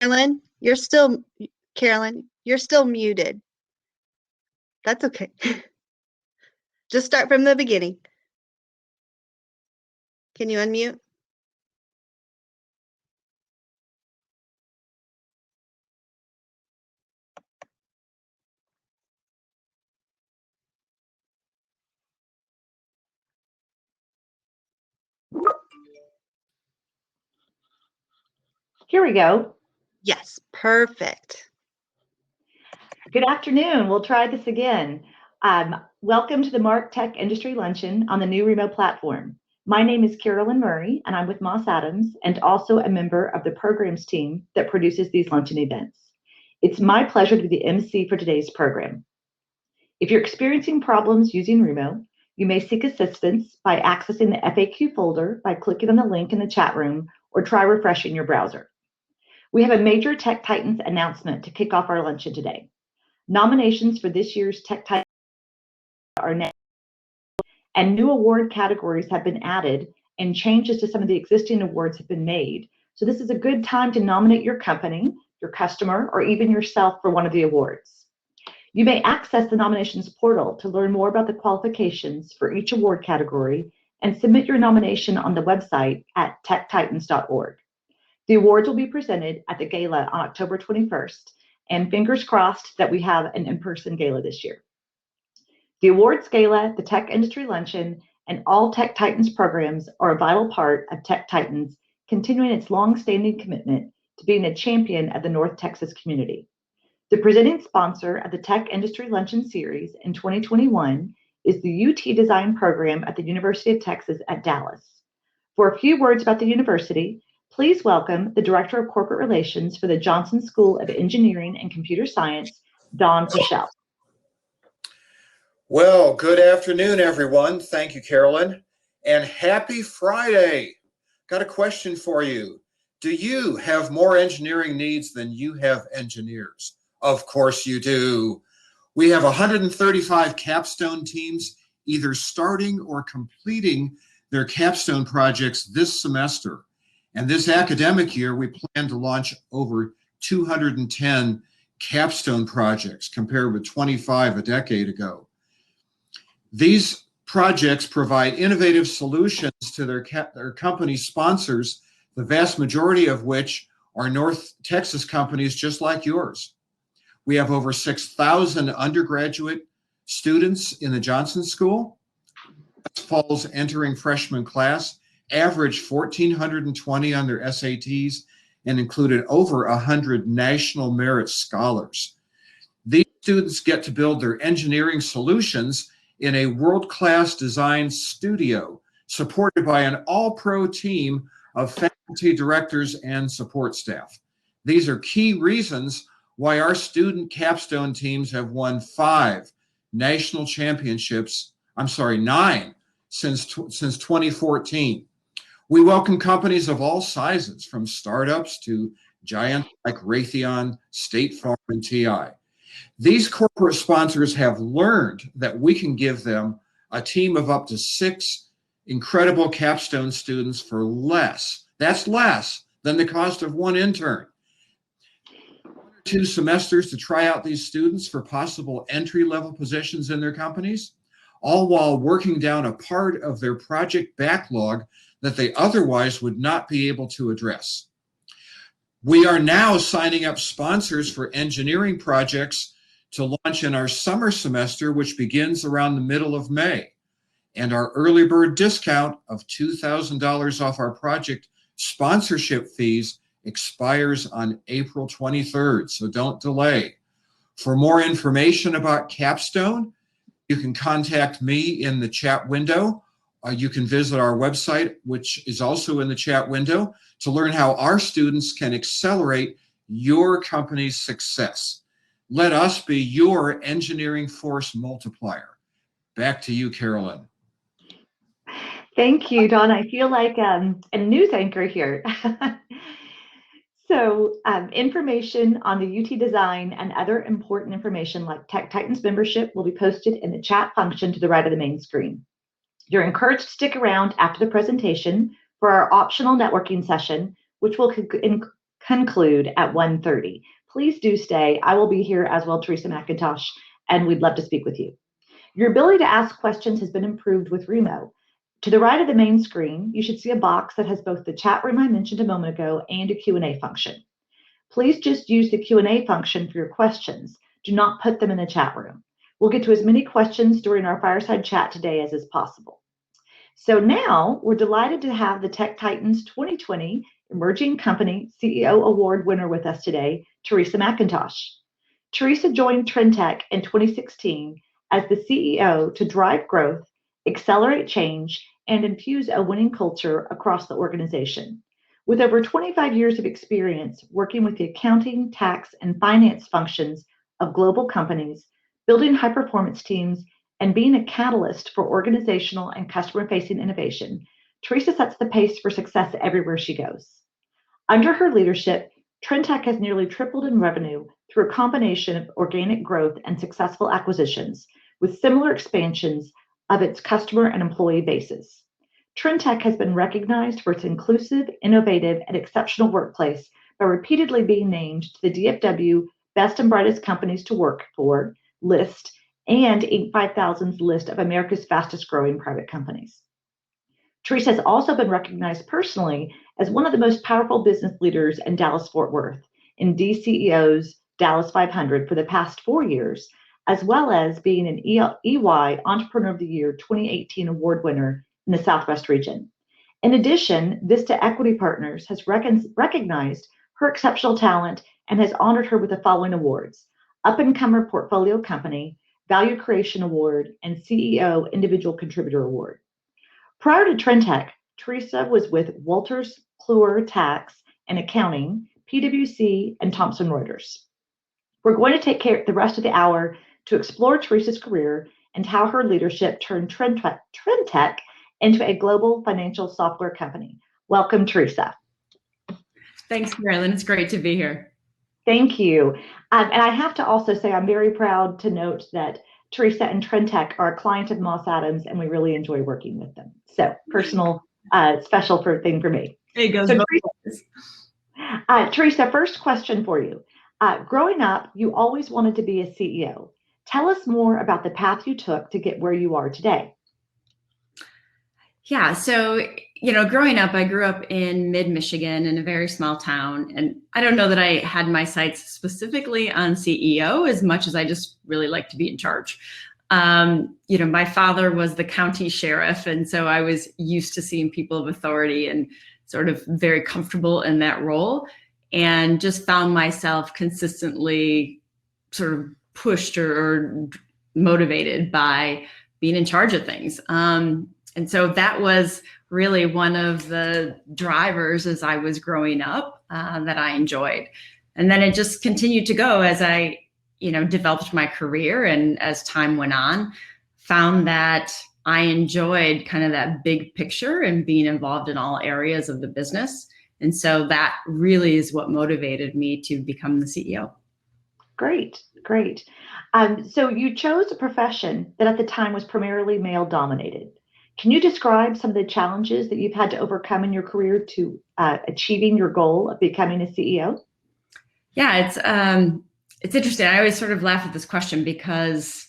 Carolyn, you're still Carolyn, you're still muted. That's okay. Just start from the beginning. Can you unmute? Here we go. Yes, perfect. Good afternoon. We'll try this again. Welcome to the Mark Tech Industry Luncheon on the new remote platform. My name is Carolyn Murray, and I'm with Moss Adams and also a member of the programs team that produces these luncheon events. It's my pleasure to be the MC for today's program. If you're experiencing problems using Remo, you may seek assistance by accessing the FAQ folder by clicking on the link in the chat room or try refreshing your browser. We have a major Tech Titans announcement to kick off our luncheon today. Nominations for this year's Tech Titans are now, and new award categories have been added and changes to some of the existing awards have been made. So this is a good time to nominate your company, your customer, or even yourself for one of the awards. You may access the nominations portal to learn more about the qualifications for each award category and submit your nomination on the website at techtitans.org. The awards will be presented at the gala on October 21st, and fingers crossed that we have an in-person gala this year. The awards gala, the Tech Industry Luncheon, and all Tech Titans programs are a vital part of Tech Titans continuing its long-standing commitment to being a champion of the North Texas community. The presenting sponsor of the Tech Industry Luncheon Series in 2021 is the UT Design Program at the University of Texas at Dallas. For a few words about the university, please welcome the Director of Corporate Relations for the Johnson School of Engineering and Computer Science, Don Fischel. Well, good afternoon, everyone. Thank you, Carolyn. And happy Friday. Got a question for you. Do you have more engineering needs than you have engineers? Of course you do. We have 135 capstone teams either starting or completing their capstone projects this semester. And this academic year, we plan to launch over 210 capstone projects compared with 25 a decade ago. These projects provide innovative solutions to their company sponsors, the vast majority of which are North Texas companies just like yours. We have over 6,000 undergraduate students in the Johnson School. This fall's entering freshman class averaged 1,420 on their SATs and included over 100 national merit scholars. These students get to build their engineering solutions in a world-class design studio supported by an all-pro team of faculty, directors, and support staff. These are key reasons why our student capstone teams have won 9 national championships, since 2014. We welcome companies of all sizes, from startups to giants like Raytheon, State Farm, and TI. These corporate sponsors have learned that we can give them a team of up to 6 incredible capstone students for less. That's less than the cost of one intern. 1 or 2 semesters to try out these students for possible entry-level positions in their companies, all while working down a part of their project backlog that they otherwise would not be able to address. We are now signing up sponsors for engineering projects to launch in our summer semester, which begins around the middle of May. And our early bird discount of $2,000 off our project sponsorship fees expires on April 23rd, so don't delay. For more information about Capstone, you can contact me in the chat window. You can visit our website, which is also in the chat window, to learn how our students can accelerate your company's success. Let us be your engineering force multiplier. Back to you, Carolyn. Thank you, Don. I feel like a news anchor here. So information on the UT Design and other important information like Tech Titans membership will be posted in the chat function to the right of the main screen. You're encouraged to stick around after the presentation for our optional networking session, which will conclude at 1:30. Please do stay. I will be here as well, Teresa Mackintosh, and we'd love to speak with you. Your ability to ask questions has been improved with Remo. To the right of the main screen, you should see a box that has both the chat room I mentioned a moment ago and a Q&A function. Please just use the Q&A function for your questions. Do not put them in the chat room. We'll get to as many questions during our fireside chat today as is possible. So now we're delighted to have the Tech Titans 2020 Emerging Company CEO Award winner with us today, Teresa Mackintosh. Teresa joined Trintech in 2016 as the CEO to drive growth, accelerate change, and infuse a winning culture across the organization. With over 25 years of experience working with the accounting, tax, and finance functions of global companies, building high-performance teams, and being a catalyst for organizational and customer-facing innovation, Teresa sets the pace for success everywhere she goes. Under her leadership, Trintech has nearly tripled in revenue through a combination of organic growth and successful acquisitions, with similar expansions of its customer and employee bases. Trintech has been recognized for its inclusive, innovative, and exceptional workplace by repeatedly being named to the DFW Best and Brightest Companies to Work For list and Inc. 5000's list of America's fastest growing private companies. Teresa has also been recognized personally as one of the most powerful business leaders in Dallas-Fort Worth in DCEO's Dallas 500 for the past 4 years, as well as being an EY Entrepreneur of the Year 2018 award winner in the Southwest region. In addition, Vista Equity Partners has recognized her exceptional talent and has honored her with the following awards: Up-and-Comer Portfolio Company, Value Creation Award, and CEO Individual Contributor Award. Prior to Trintech, Teresa was with Wolters Kluwer Tax and Accounting, PwC, and Thomson Reuters. We're going to take the rest of the hour to explore Teresa's career and how her leadership turned Trintech into a global financial software company. Welcome, Teresa. Thanks, Carolyn. It's great to be here. Thank you. And I have to also say I'm very proud to note that Teresa and Trintech are a client of Moss Adams, and we really enjoy working with them. So personal, special thing for me. It goes both ways. Teresa, first question for you. Growing up, you always wanted to be a CEO. Tell us more about the path you took to get where you are today. Yeah, so, growing up, I grew up in mid-Michigan in a very small town. And I don't know that I had my sights specifically on CEO as much as I just really like to be in charge. My father was the county sheriff. And so I was used to seeing people of authority and sort of very comfortable in that role, and just found myself consistently sort of pushed or motivated by being in charge of things. And so that was really one of the drivers as I was growing up that I enjoyed. And then it just continued to go as I, developed my career, and as time went on, found that I enjoyed kind of that big picture and being involved in all areas of the business. And so that really is what motivated me to become the CEO. Great. So you chose a profession that at the time was primarily male dominated. Can you describe some of the challenges that you've had to overcome in your career to achieving your goal of becoming a CEO? Yeah, it's interesting. I always sort of laugh at this question because,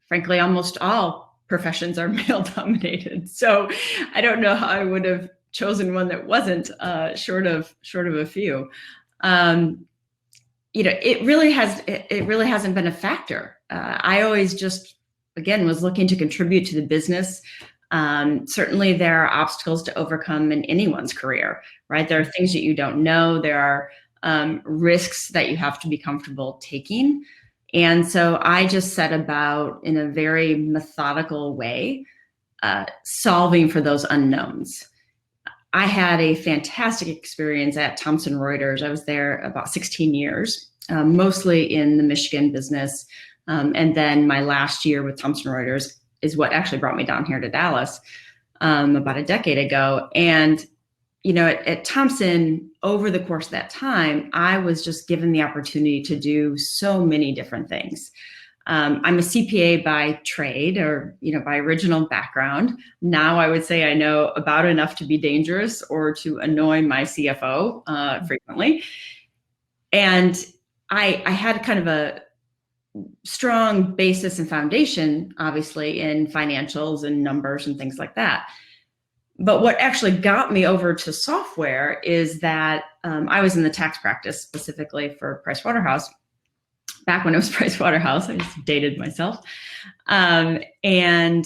frankly, almost all professions are male dominated. So I don't know how I would have chosen one that wasn't, short of a few. It really hasn't been a factor. I always just, again, was looking to contribute to the business. Certainly there are obstacles to overcome in anyone's career, right? There are things that you don't know. There are risks that you have to be comfortable taking. And so I just set about, in a very methodical way, solving for those unknowns. I had a fantastic experience at Thomson Reuters. I was there about 16 years, mostly in the Michigan business. And then my last year with Thomson Reuters is what actually brought me down here to Dallas about a decade ago. And, at Thomson, over the course of that time, I was just given the opportunity to do so many different things. I'm a CPA by trade, or by original background. Now I would say I know about enough to be dangerous or to annoy my CFO frequently. And I had kind of a strong basis and foundation, obviously, in financials and numbers and things like that. But what actually got me over to software is that I was in the tax practice specifically for Pricewaterhouse. Back when it was Pricewaterhouse, I just dated myself. And,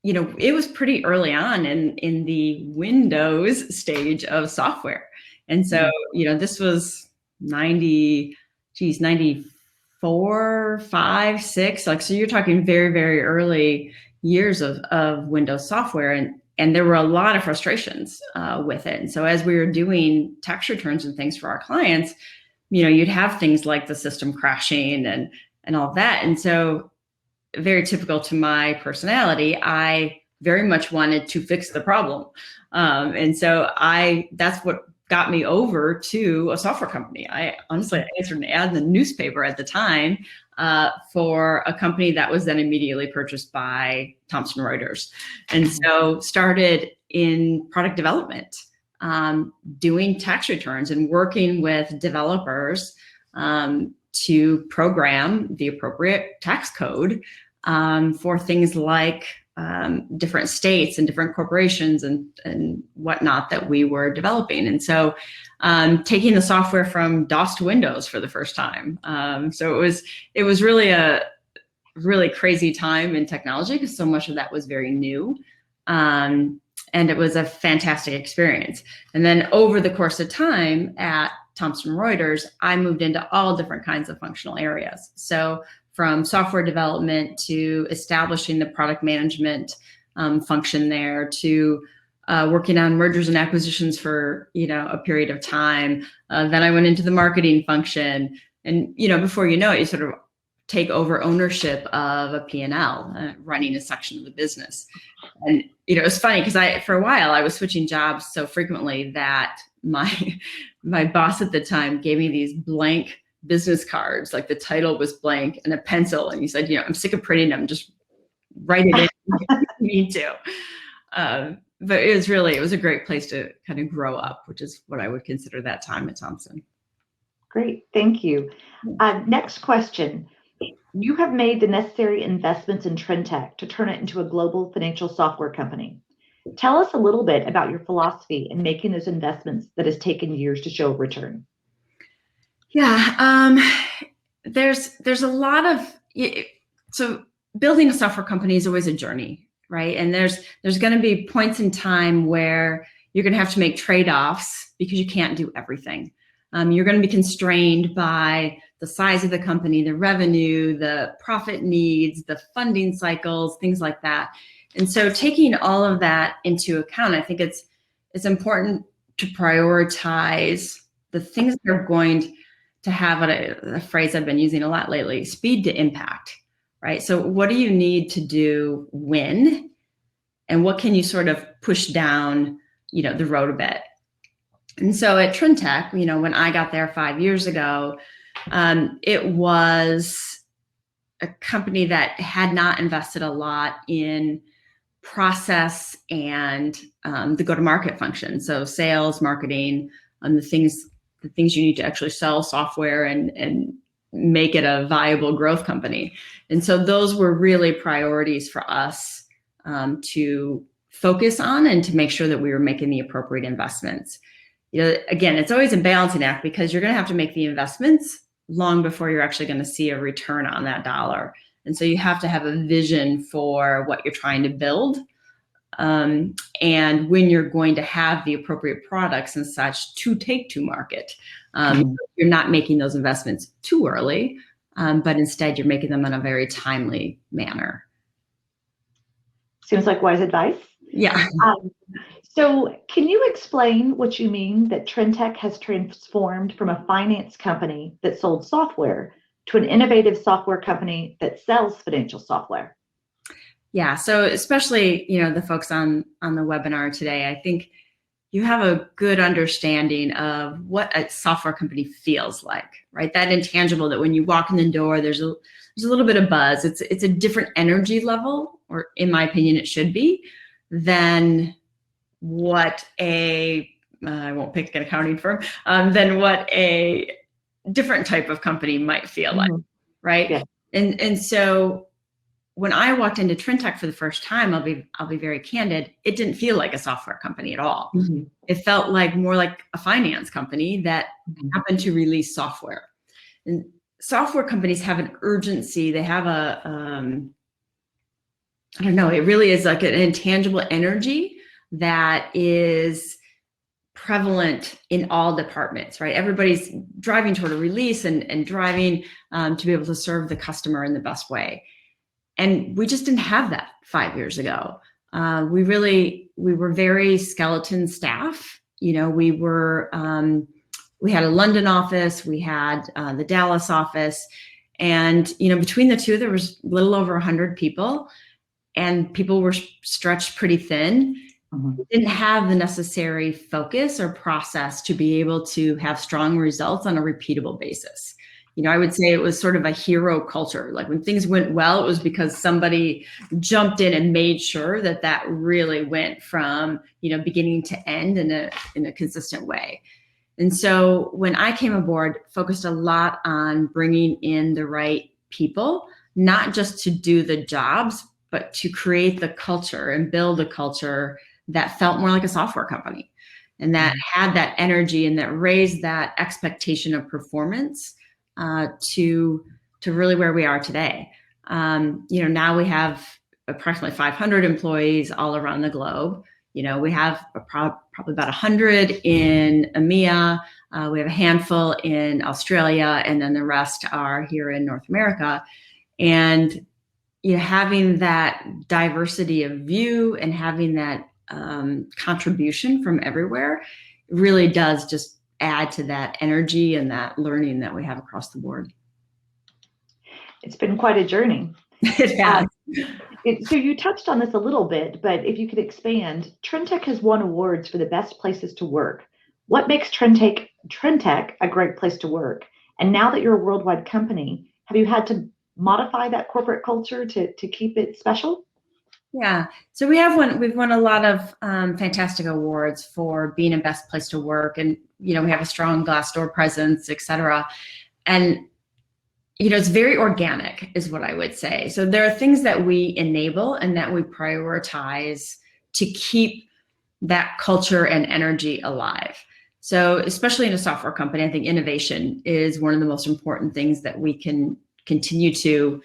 it was pretty early on in the Windows stage of software. And so, this was 94, 5, 6. So you're talking very, very early years of Windows software. And there were a lot of frustrations with it. And so as we were doing tax returns and things for our clients, you'd have things like the system crashing and all that. And so very typical to my personality, I very much wanted to fix the problem. And so that's what got me over to a software company. I honestly answered an ad in the newspaper at the time for a company that was then immediately purchased by Thomson Reuters. And so started in product development, doing tax returns and working with developers to program the appropriate tax code for things like different states and different corporations and whatnot that we were developing. And so taking the software from DOS to Windows for the first time. So it was really a really crazy time in technology because so much of that was very new. And it was a fantastic experience. And then over the course of time at Thomson Reuters, I moved into all different kinds of functional areas. So from software development to establishing the product management function there, to working on mergers and acquisitions for a period of time. Then I went into the marketing function, and before you know it, you sort of take over ownership of a P&L, running a section of the business. And it was funny because for a while I was switching jobs so frequently that my boss at the time gave me these blank business cards, like the title was blank and a pencil, and he said, I'm sick of printing them, just write it in if you need to. But it was a great place to kind of grow up, which is what I would consider that time at Thomson. Great, thank you. Next question. You have made the necessary investments in Trintech to turn it into a global financial software company. Tell us a little bit about your philosophy in making those investments that has taken years to show a return. Yeah, there's a lot of, so building a software company is always a journey, right? And there's going to be points in time where you're going to have to make trade-offs because you can't do everything. You're going to be constrained by the size of the company, the revenue, the profit needs, the funding cycles, things like that. And so taking all of that into account, I think it's important to prioritize the things that are going to have a phrase I've been using a lot lately, speed to impact, right? So what do you need to do when, and what can you sort of push down, the road a bit? And so at Trintech, when I got there 5 years ago, it was a company that had not invested a lot in process and the go-to-market function. So sales, marketing, the things you need to actually sell software and make it a viable growth company. And so those were really priorities for us to focus on and to make sure that we were making the appropriate investments. Again, it's always a balancing act because you're going to have to make the investments long before you're actually going to see a return on that dollar. And so you have to have a vision for what you're trying to build, and when you're going to have the appropriate products and such to take to market. You're not making those investments too early, but instead you're making them in a very timely manner. Seems like wise advice. Yeah. So can you explain what you mean that Trintech has transformed from a finance company that sold software to an innovative software company that sells financial software? Yeah, so especially, the folks on the webinar today, I think, you have a good understanding of what a software company feels like, right? That intangible that when you walk in the door, there's a little bit of buzz. It's a different energy level, or in my opinion, it should be, than what I won't pick an accounting firm, than what a different type of company might feel like, right? Yeah. And so when I walked into Trintech for the first time, I'll be very candid, it didn't feel like a software company at all. It felt like more like a finance company that happened to release software. And software companies have an urgency. They have a, I don't know, it really is like an intangible energy that is prevalent in all departments, right? Everybody's driving toward a release and driving to be able to serve the customer in the best way. And we just didn't have that 5 years ago. We were very skeleton staff. We had a London office, we had the Dallas office, and between the two, there was a little over 100 people, and people were stretched pretty thin. We didn't have the necessary focus or process to be able to have strong results on a repeatable basis. I would say it was sort of a hero culture. Like when things went well, it was because somebody jumped in and made sure that really went from, beginning to end in a consistent way. And so when I came aboard, focused a lot on bringing in the right people, not just to do the jobs, but to create the culture and build a culture that felt more like a software company and that had that energy and that raised that expectation of performance to really where we are today. Now we have approximately 500 employees all around the globe. We have probably about 100 in EMEA. We have a handful in Australia, and then the rest are here in North America. And having that diversity of view and having that contribution from everywhere really does just add to that energy and that learning that we have across the board. It's been quite a journey. It has. So you touched on this a little bit, but if you could expand, Trintech has won awards for the best places to work. What makes Trintech a great place to work? And now that you're a worldwide company, have you had to modify that corporate culture to keep it special? Yeah, so we've won a lot of fantastic awards for being a best place to work, and we have a strong Glassdoor presence, et cetera. And it's very organic, is what I would say. So there are things that we enable and that we prioritize to keep that culture and energy alive. So especially in a software company, I think innovation is one of the most important things that we can continue to,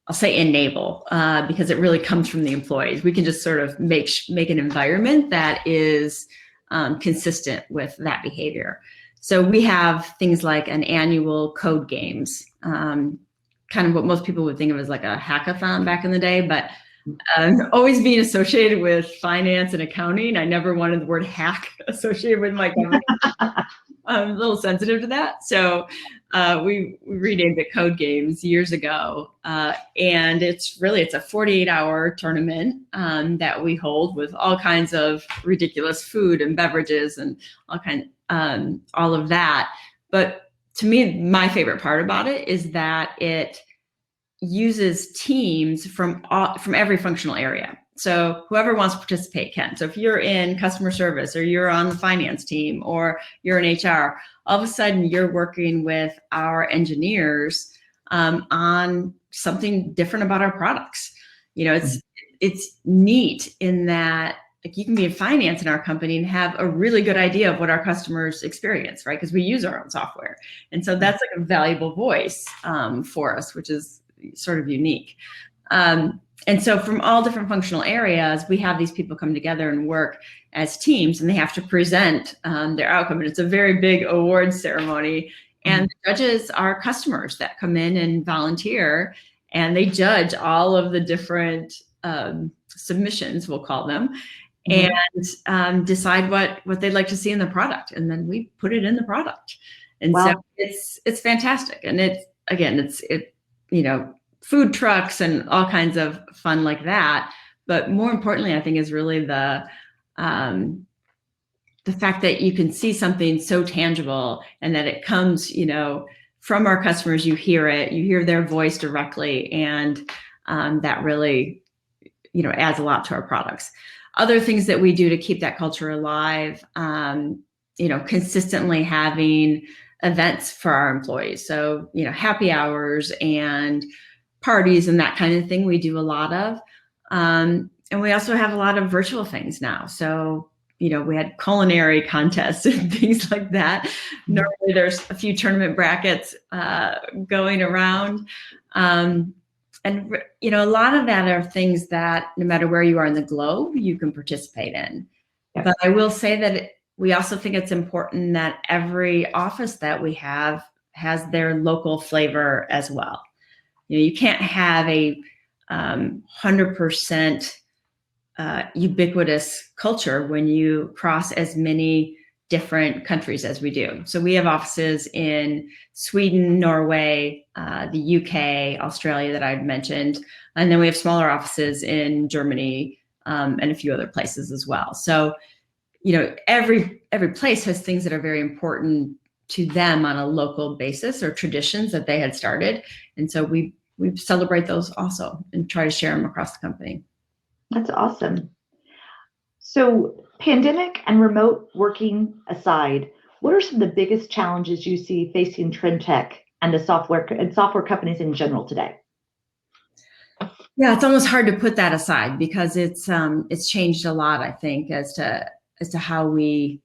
I'll say, enable, because it really comes from the employees. We can just sort of make an environment that is consistent with that behavior. So we have things like an annual code games, kind of what most people would think of as like a hackathon back in the day, but always being associated with finance and accounting, I never wanted the word hack associated with my company. I'm a little sensitive to that. So we renamed it Code Games years ago. And it's a 48-hour tournament that we hold with all kinds of ridiculous food and beverages and all of that. But to me, my favorite part about it is that it uses teams from every functional area. So whoever wants to participate can. So if you're in customer service, or you're on the finance team, or you're in HR, all of a sudden you're working with our engineers on something different about our products. It's neat in that, like, you can be in finance in our company and have a really good idea of what our customers experience, right? Because we use our own software. And so that's like a valuable voice for us, which is sort of unique. And so from all different functional areas, we have these people come together and work as teams, and they have to present their outcome. And it's a very big awards ceremony. And the judges are customers that come in and volunteer, and they judge all of the different submissions, we'll call them, and decide what they'd like to see in the product. And then we put it in the product. And Wow. So it's fantastic. And it's food trucks and all kinds of fun like that. But more importantly, I think, is really the the fact that you can see something so tangible and that it comes, from our customers, you hear their voice directly, and that really, adds a lot to our products. Other things that we do to keep that culture alive, consistently having events for our employees. So, happy hours and parties and that kind of thing we do a lot of. And we also have a lot of virtual things now. So, we had culinary contests and things like that. Normally there's a few tournament brackets going around. And, a lot of that are things that no matter where you are in the globe, you can participate in. Yep. But I will say that we also think it's important that every office that we have has their local flavor as well. You can't have a 100% ubiquitous culture when you cross as many different countries as we do. So we have offices in Sweden, Norway, the UK, Australia that I'd mentioned, and then we have smaller offices in Germany and a few other places as well. So, every place has things that are very important to them on a local basis or traditions that they had started, and so we celebrate those also and try to share them across the company. That's awesome. So pandemic and remote working aside, what are some of the biggest challenges you see facing Trintech and the software companies in general today? Yeah, it's almost hard to put that aside because it's changed a lot, I think, as to how we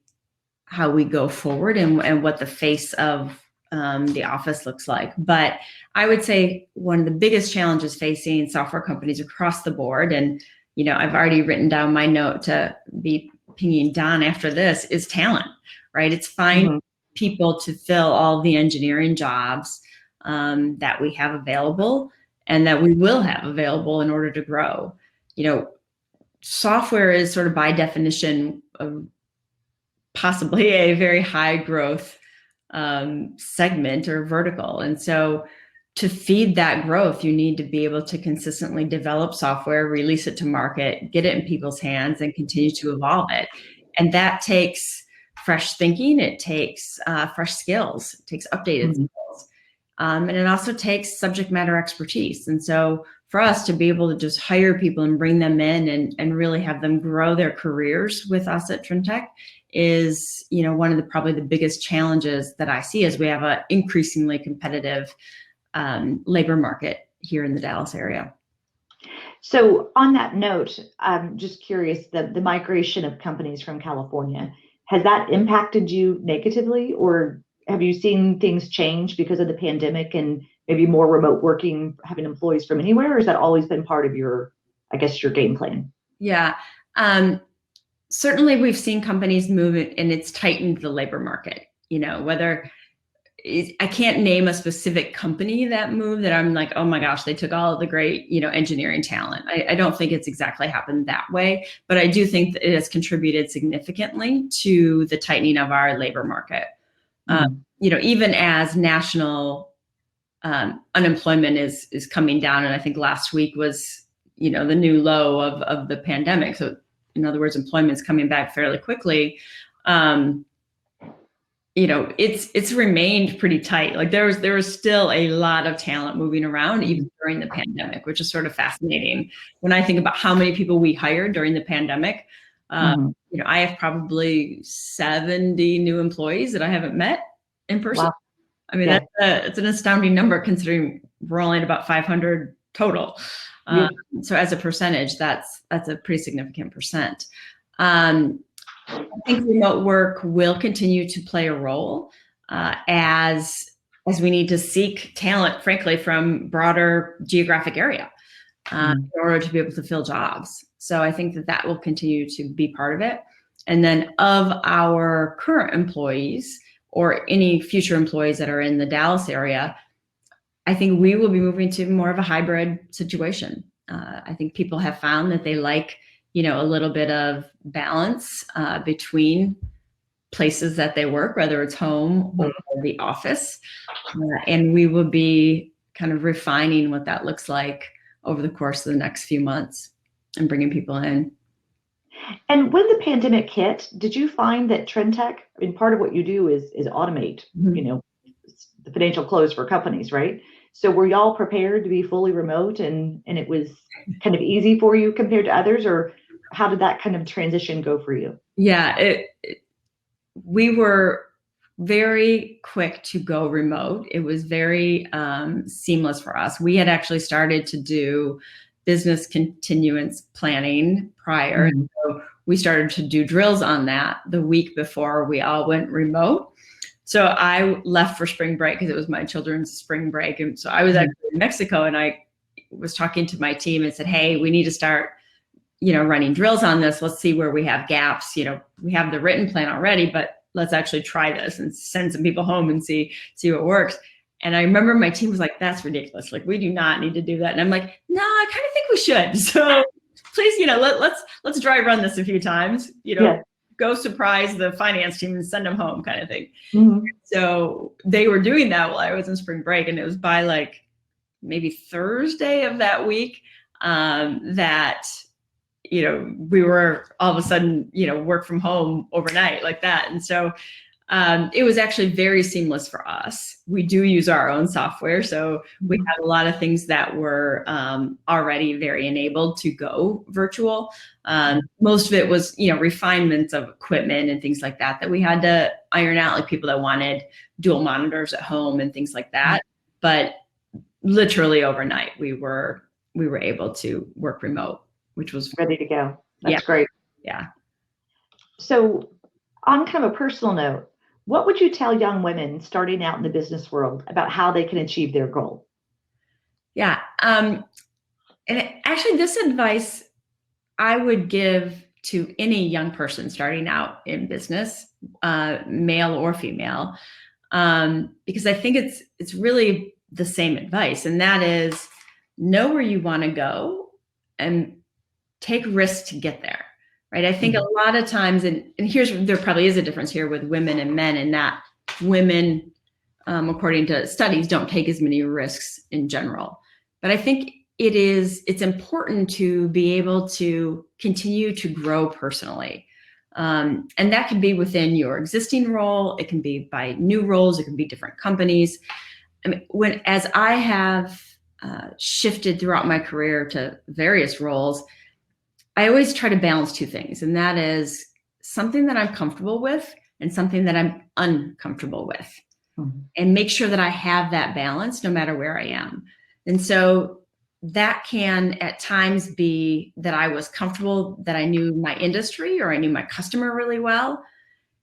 go forward and what the face of the office looks like. But I would say one of the biggest challenges facing software companies across the board, and I've already written down my note to be pinging Don after this, is talent, right? It's finding people to fill all the engineering jobs that we have available and that we will have available in order to grow. Software is sort of by definition possibly a very high growth segment or vertical. And so to feed that growth, you need to be able to consistently develop software, release it to market, get it in people's hands, and continue to evolve it. And that takes fresh thinking. It takes fresh skills. It takes updated skills. And it also takes subject matter expertise. And so for us to be able to just hire people and bring them in and really have them grow their careers with us at Trintech is, one of probably the biggest challenges that I see as we have an increasingly competitive labor market here in the Dallas area. So on that note, I'm just curious, the migration of companies from California, has that impacted you negatively, or have you seen things change because of the pandemic and maybe more remote working, having employees from anywhere, or has that always been part of your game plan? Yeah. Certainly we've seen companies move it, and it's tightened the labor market, whether I can't name a specific company that moved that I'm like, oh my gosh, they took all of the great, engineering talent. I don't think it's exactly happened that way, but I do think that it has contributed significantly to the tightening of our labor market. Even as national unemployment is coming down, and I think last week was, the new low of the pandemic. So in other words, employment's coming back fairly quickly. It's remained pretty tight. Like there was still a lot of talent moving around even during the pandemic, which is sort of fascinating. When I think about how many people we hired during the pandemic, I have probably 70 new employees that I haven't met in person. Wow. I mean, it's an astounding number considering we're only at about 500 total. So as a percentage, that's a pretty significant percent. I think remote work will continue to play a role as we need to seek talent, frankly, from broader geographic area in order to be able to fill jobs. So I think that will continue to be part of it. And then of our current employees or any future employees that are in the Dallas area, I think we will be moving to more of a hybrid situation. I think people have found that they like a little bit of balance between places that they work, whether it's home or the office. And we will be kind of refining what that looks like over the course of the next few months and bringing people in. And when the pandemic hit, did you find that Trintech, I mean, part of what you do is automate, Mhm. the financial close for companies, right? So were y'all prepared to be fully remote and it was kind of easy for you compared to others, or how did that kind of transition go for you? Yeah, we were very quick to go remote. It was very seamless for us. We had actually started to do business continuance planning prior. Mhm. So we started to do drills on that the week before we all went remote. So I left for spring break because it was my children's spring break. And so I was actually in Mexico, and I was talking to my team and said, hey, we need to start running drills on this. Let's see where we have gaps. We have the written plan already, but let's actually try this and send some people home and see what works. And I remember my team was like, that's ridiculous. Like, we do not need to do that. And I'm like, no, I kind of think we should. So please, let's dry run this a few times, Yeah. go surprise the finance team and send them home kind of thing. Mhm. So they were doing that while I was in spring break. And it was by like maybe Thursday of that week that we were all of a sudden, work from home overnight like that. And so it was actually very seamless for us. We do use our own software. So we had a lot of things that were already very enabled to go virtual. Most of it was, refinements of equipment and things like that we had to iron out, like people that wanted dual monitors at home and things like that. But literally overnight, we were able to work remote, which was Ready to go. That's Yeah. great. Yeah. So on kind of a personal note, what would you tell young women starting out in the business world about how they can achieve their goal? Yeah. And actually, this advice I would give to any young person starting out in business, male or female, because I think it's really the same advice, and that is know where you want to go and take risks to get there. Right. I think a lot of times, and there probably is a difference here with women and men, in that women, according to studies, don't take as many risks in general. But I think it's important to be able to continue to grow personally. And that can be within your existing role. It can be by new roles. It can be different companies. I mean, as I have shifted throughout my career to various roles, I always try to balance two things, and that is something that I'm comfortable with and something that I'm uncomfortable with, and make sure that I have that balance no matter where I am. And so that can at times be that I was comfortable, that I knew my industry or I knew my customer really well.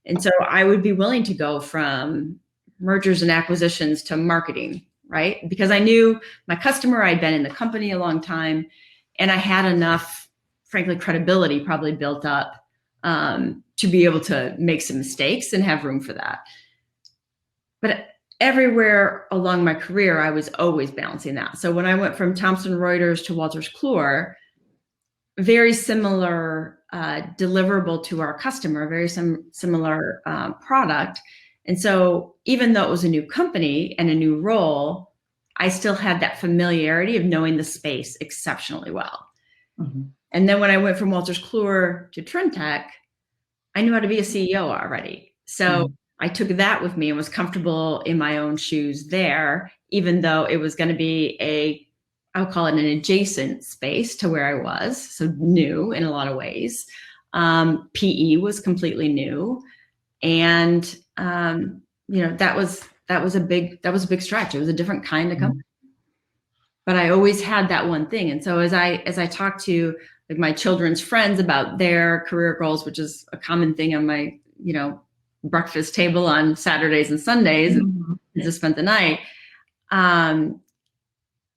And so I would be willing to go from mergers and acquisitions to marketing, right? Because I knew my customer, I'd been in the company a long time, and I had enough, frankly, credibility probably built up to be able to make some mistakes and have room for that. But everywhere along my career, I was always balancing that. So when I went from Thomson Reuters to Wolters Kluwer, very similar deliverable to our customer, very similar product. And so even though it was a new company and a new role, I still had that familiarity of knowing the space exceptionally well. And then when I went from Wolters Kluwer to Trintech, I knew how to be a CEO already. So I took that with me and was comfortable in my own shoes there, even though it was going to be I'll call it an adjacent space to where I was. So new in a lot of ways. PE was completely new. And, that was a big stretch. It was a different kind of company. But I always had that one thing. And so as I talked to like my children's friends about their career goals, which is a common thing on my, breakfast table on Saturdays and Sundays, and just spent the night.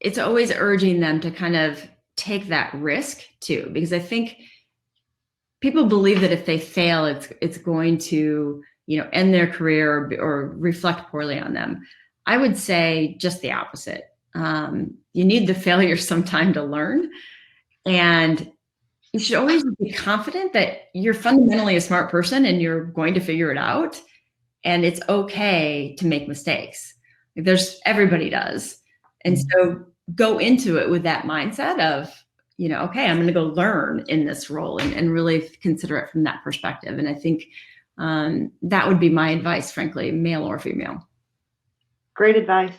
It's always urging them to kind of take that risk too, because I think people believe that if they fail, it's going to, end their career or reflect poorly on them. I would say just the opposite. You need the failure sometime to learn. And you should always be confident that you're fundamentally a smart person and you're going to figure it out. And it's okay to make mistakes. Everybody does. And so go into it with that mindset of, okay, I'm going to go learn in this role and really consider it from that perspective. And I think that would be my advice, frankly, male or female. Great advice.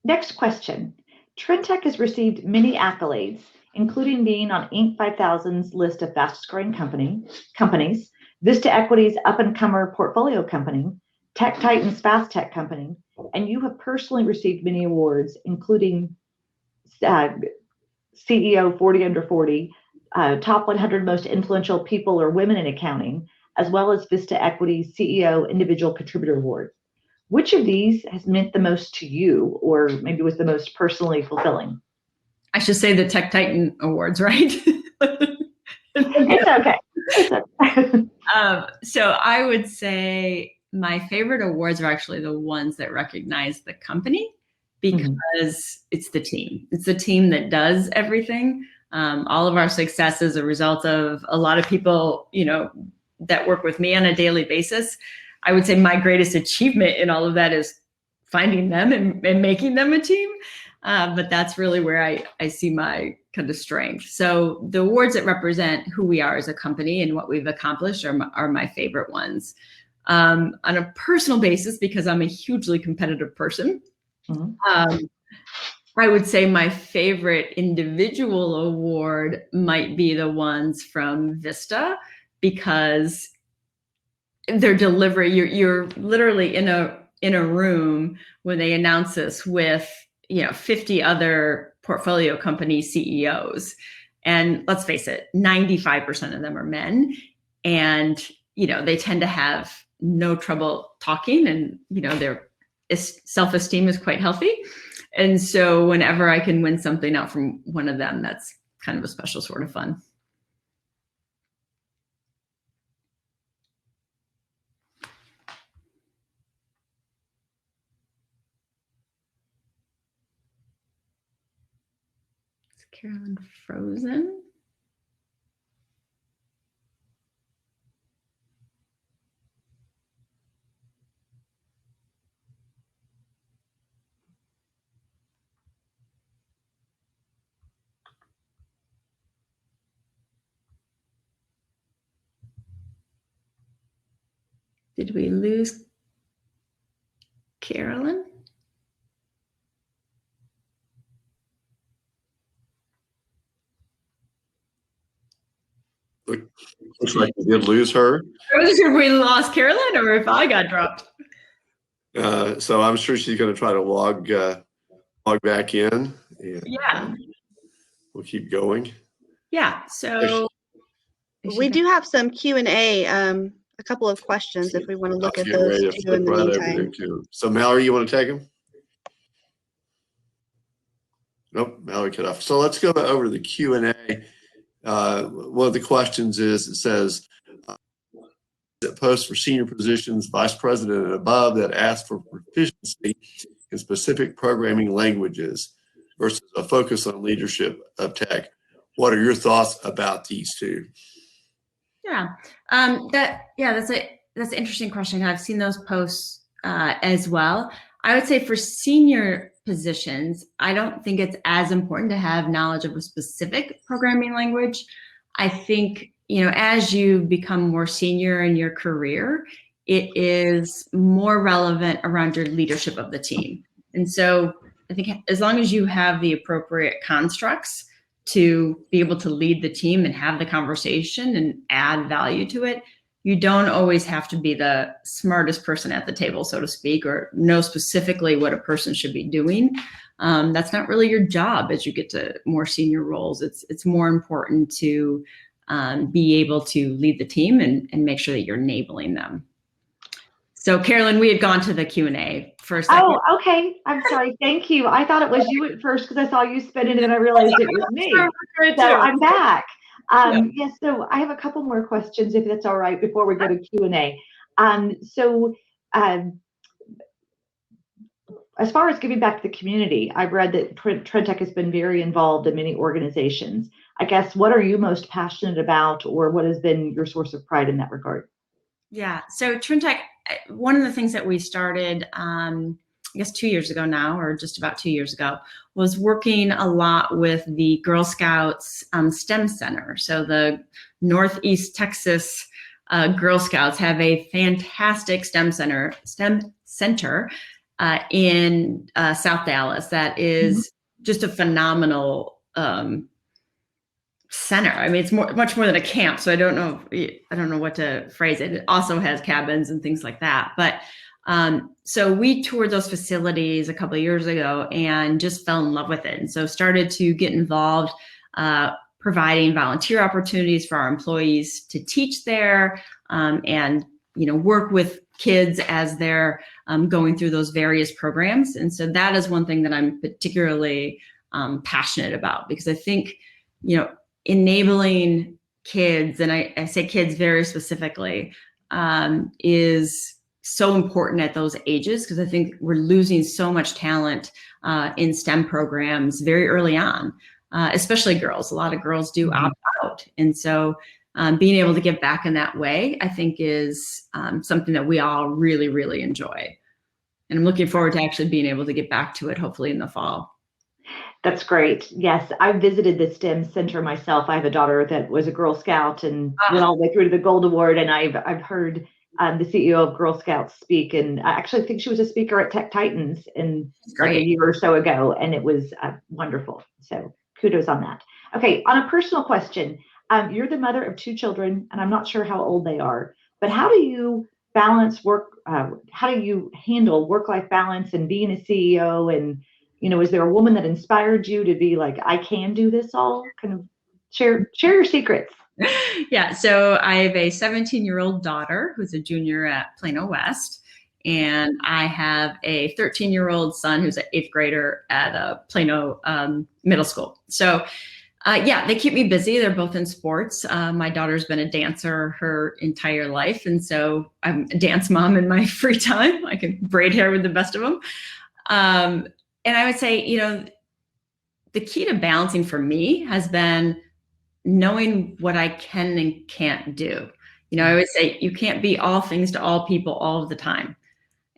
Next question. Trintech has received many accolades, including being on Inc. 5000's list of fastest growing companies, Vista Equity's up-and-comer portfolio company, Tech Titan's fast tech company, and you have personally received many awards, including CEO 40 Under 40, top 100 most influential people or women in accounting, as well as Vista Equity's CEO Individual Contributor Award. Which of these has meant the most to you, or maybe was the most personally fulfilling? I should say the Tech Titan Awards, right? It's okay. It's okay. So I would say my favorite awards are actually the ones that recognize the company, because it's the team. It's the team that does everything. All of our success is a result of a lot of people, that work with me on a daily basis. I would say my greatest achievement in all of that is finding them and making them a team. But that's really where I see my kind of strength. So the awards that represent who we are as a company and what we've accomplished are my favorite ones. On a personal basis, because I'm a hugely competitive person, I would say my favorite individual award might be the ones from Vista, because their delivery, you're literally in a room when they announce this with 50 other portfolio company CEOs, and let's face it, 95% of them are men, and they tend to have no trouble talking, and their self-esteem is quite healthy. And so whenever I can win something out from one of them, that's kind of a special sort of fun. Is Carolyn frozen? Did we lose Carolyn? Looks like we did lose her. I wasn't sure if we lost Carolyn or if I got dropped. So I'm sure she's going to try to log back in. And, yeah. We'll keep going. Yeah. So we do have some Q&A, a couple of questions if we want to look at those too in the meantime. So Mallory, you want to take them? Nope, Mallory cut off. So let's go over the Q&A. One of the questions is, it says, posts for senior positions, vice president and above, that ask for proficiency in specific programming languages versus a focus on leadership of tech. What are your thoughts about these two? Yeah, that's an interesting question. I've seen those posts as well. I would say for senior positions, I don't think it's as important to have knowledge of a specific programming language. I think, as you become more senior in your career, it is more relevant around your leadership of the team. And so I think as long as you have the appropriate constructs to be able to lead the team and have the conversation and add value to it, you don't always have to be the smartest person at the table, so to speak, or know specifically what a person should be doing. That's not really your job as you get to more senior roles. It's more important to be able to lead the team and make sure that you're enabling them. So Carolyn, we had gone to the Q&A for a second. Oh, okay. I'm sorry. Thank you. I thought it was you at first because I saw you spin it and then I realized it was me. So I'm back. Yes, so I have a couple more questions, if that's all right, before we go to Q&A. As far as giving back to the community, I've read that Trintech has been very involved in many organizations. I guess, what are you most passionate about, or what has been your source of pride in that regard? Yeah, so Trintech, one of the things that we started I guess 2 years ago now, or just about 2 years ago, was working a lot with the Girl Scouts STEM Center. So the Northeast Texas Girl Scouts have a fantastic STEM center in South Dallas that is just a phenomenal center. I mean, it's much more than a camp. So I don't know what to phrase it. It also has cabins and things like that. But so we toured those facilities a couple of years ago and just fell in love with it. And so started to get involved, providing volunteer opportunities for our employees to teach there, and work with kids as they're going through those various programs. And so that is one thing that I'm particularly passionate about, because I think enabling kids, and I say kids very specifically, is so important at those ages, because I think we're losing so much talent in STEM programs very early on, especially girls. A lot of girls do opt out. And so being able to give back in that way, I think, is something that we all really, really enjoy. And I'm looking forward to actually being able to get back to it, hopefully in the fall. That's great. Yes, I visited the STEM Center myself. I have a daughter that was a Girl Scout and went all the way through to the Gold Award. And I've heard the CEO of Girl Scouts speak, and I actually think she was a speaker at Tech Titans like a year or so ago, and it was wonderful. So kudos on that. Okay, on a personal question, you're the mother of 2 children, and I'm not sure how old they are, but how do you balance work? How do you handle work-life balance and being a CEO? And is there a woman that inspired you to be like, I can do this all? Kind of share your secrets. Yeah, so I have a 17-year-old daughter who's a junior at Plano West, and I have a 13-year-old son who's an 8th grader at Plano Middle School. So yeah, they keep me busy. They're both in sports. My daughter's been a dancer her entire life, and so I'm a dance mom in my free time. I can braid hair with the best of them. And I would say, the key to balancing for me has been knowing what I can and can't do. I would say you can't be all things to all people all of the time.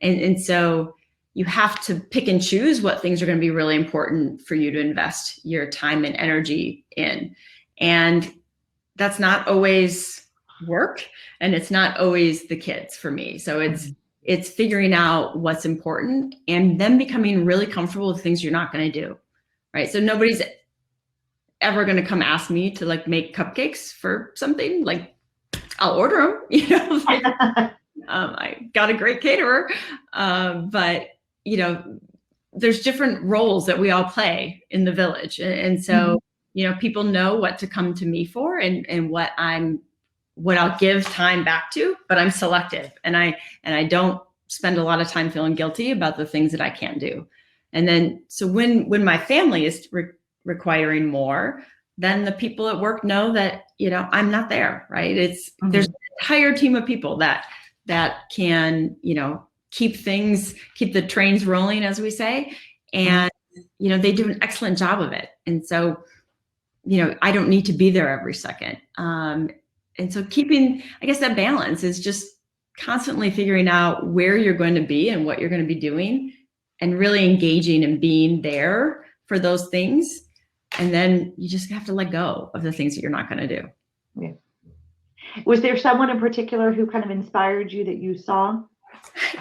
And so you have to pick and choose what things are going to be really important for you to invest your time and energy in. And that's not always work, and it's not always the kids for me. So it's figuring out what's important and then becoming really comfortable with things you're not going to do. Right. So nobody's ever going to come ask me to make cupcakes for something. I'll order them, I got a great caterer. But there's different roles that we all play in the village. And so, people know what to come to me for and what I'll give time back to, but I'm selective, and I don't spend a lot of time feeling guilty about the things that I can't do. And then, so when my family is requiring more, then the people at work know that, I'm not there, right? There's an entire team of people that can, keep the trains rolling, as we say. And, they do an excellent job of it. And so, I don't need to be there every second. And so keeping, I guess, that balance is just constantly figuring out where you're going to be and what you're going to be doing, and really engaging and being there for those things. And then you just have to let go of the things that you're not going to do. Yeah. Was there someone in particular who kind of inspired you that you saw?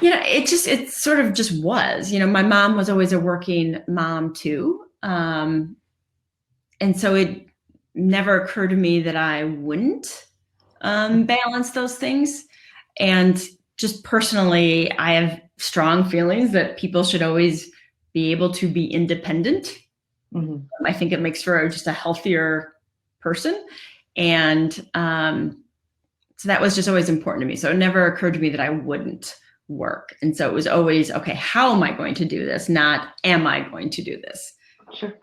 It sort of just was. My mom was always a working mom too. And so it never occurred to me that I wouldn't balance those things. And just personally, I have strong feelings that people should always be able to be independent. I think it makes for just a healthier person. And so that was just always important to me. So it never occurred to me that I wouldn't work. And so it was always, okay, how am I going to do this? Not, am I going to do this? Sure.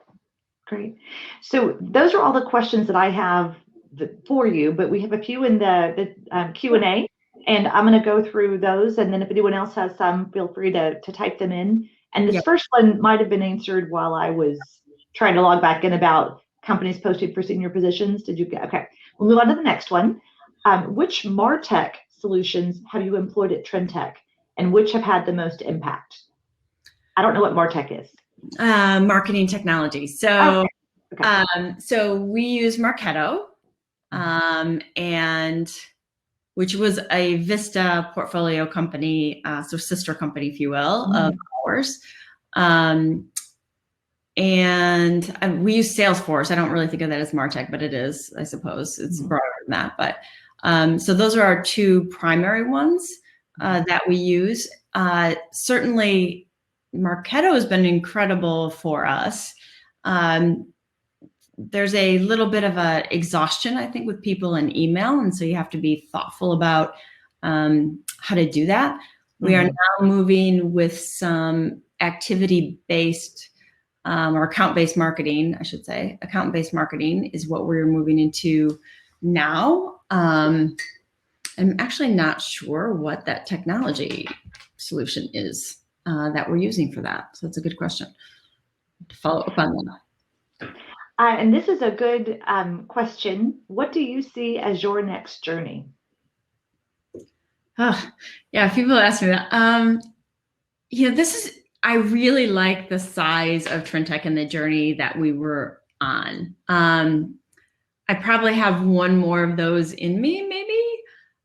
Great. So those are all the questions that I have for you, but we have a few in the Q&A, and I'm going to go through those. And then if anyone else has some, feel free to type them in. And this first one might have been answered while I was trying to log back in about companies posted for senior positions. Did you get? Okay. We'll move on to the next one. Which MarTech solutions have you employed at Trintech, and which have had the most impact? I don't know what MarTech is. Marketing technology. So, Okay. so we use Marketo, and which was a Vista portfolio company, so sister company, if you will, of ours. And we use Salesforce. I don't really think of that as MarTech, but it is, I suppose. It's broader than that. But so those are our two primary ones that we use. Certainly, Marketo has been incredible for us. There's a little bit of a exhaustion, I think, with people in email, and so you have to be thoughtful about how to do that. We are now moving with some activity-based or account-based marketing, I should say. Account-based marketing is what we're moving into now. I'm actually not sure what that technology solution is that we're using for that. So that's a good question to follow up on that. And this is a good question. What do you see as your next journey? Oh, yeah, people ask me that. This is, I really like the size of Trintech and the journey that we were on. I probably have one more of those in me, maybe.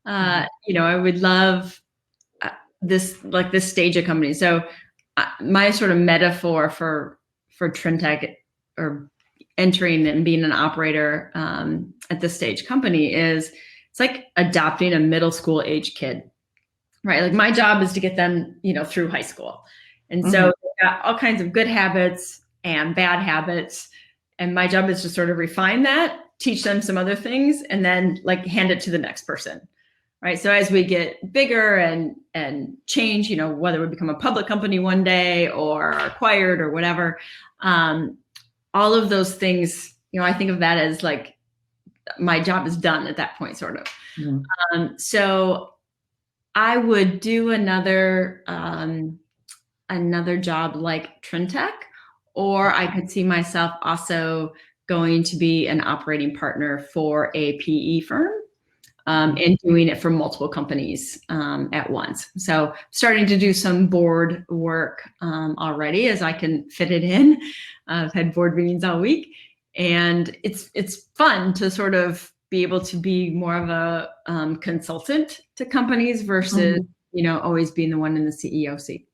I would love this stage of company. So my sort of metaphor for Trintech or entering and being an operator at this stage company is it's like adopting a middle school age kid, right? Like my job is to get them, through high school. And so they've got all kinds of good habits and bad habits. And my job is to sort of refine that, teach them some other things, and then hand it to the next person, right? So as we get bigger and change, whether we become a public company one day or acquired or whatever, all of those things, I think of that as my job is done at that point, sort of. So I would do another job like Trintech, or I could see myself also going to be an operating partner for a PE firm and doing it for multiple companies at once. So starting to do some board work already as I can fit it in. I've had board meetings all week, and it's fun to sort of be able to be more of a consultant to companies versus always being the one in the CEO seat.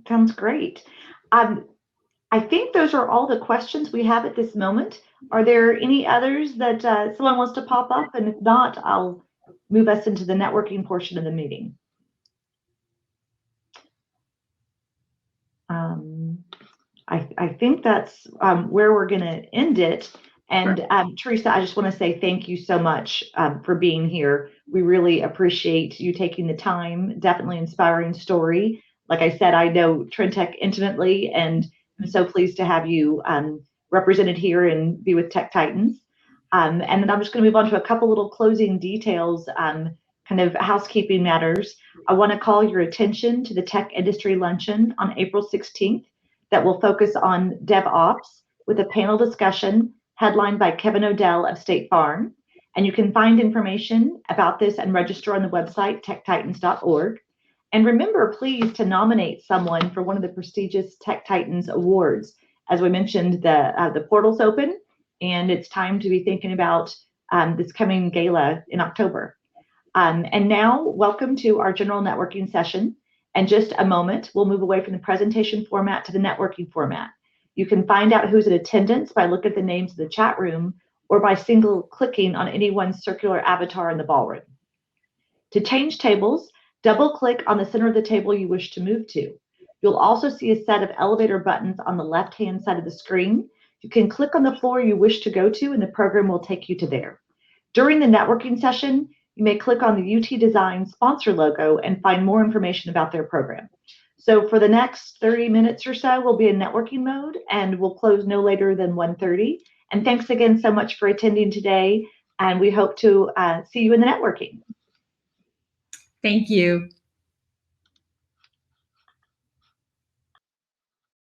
Sounds great. I think those are all the questions we have at this moment. Are there any others that someone wants to pop up? And if not, I'll move us into the networking portion of the meeting. I think that's where we're going to end it. And Teresa, I just want to say thank you so much for being here. We really appreciate you taking the time. Definitely inspiring story. Like I said, I know Trintech intimately, and I'm so pleased to have you represented here and be with Tech Titans. And then I'm just going to move on to a couple little closing details, kind of housekeeping matters. I want to call your attention to the Tech Industry Luncheon on April 16th that will focus on DevOps with a panel discussion headlined by Kevin Odell of State Farm. And you can find information about this and register on the website, techtitans.org. And remember, please, to nominate someone for one of the prestigious Tech Titans awards. As we mentioned, the portal's open, and it's time to be thinking about this coming gala in October. And now, welcome to our general networking session. In just a moment, we'll move away from the presentation format to the networking format. You can find out who's in attendance by looking at the names of the chat room or by clicking on anyone's circular avatar in the ballroom. To change tables, double-click on the center of the table you wish to move to. You'll also see a set of elevator buttons on the left-hand side of the screen. You can click on the floor you wish to go to, and the program will take you to there. During the networking session, you may click on the UT Design sponsor logo and find more information about their program. So for the next 30 minutes or so, we'll be in networking mode, and we'll close no later than 1:30. And thanks again so much for attending today, and we hope to see you in the networking. Thank you.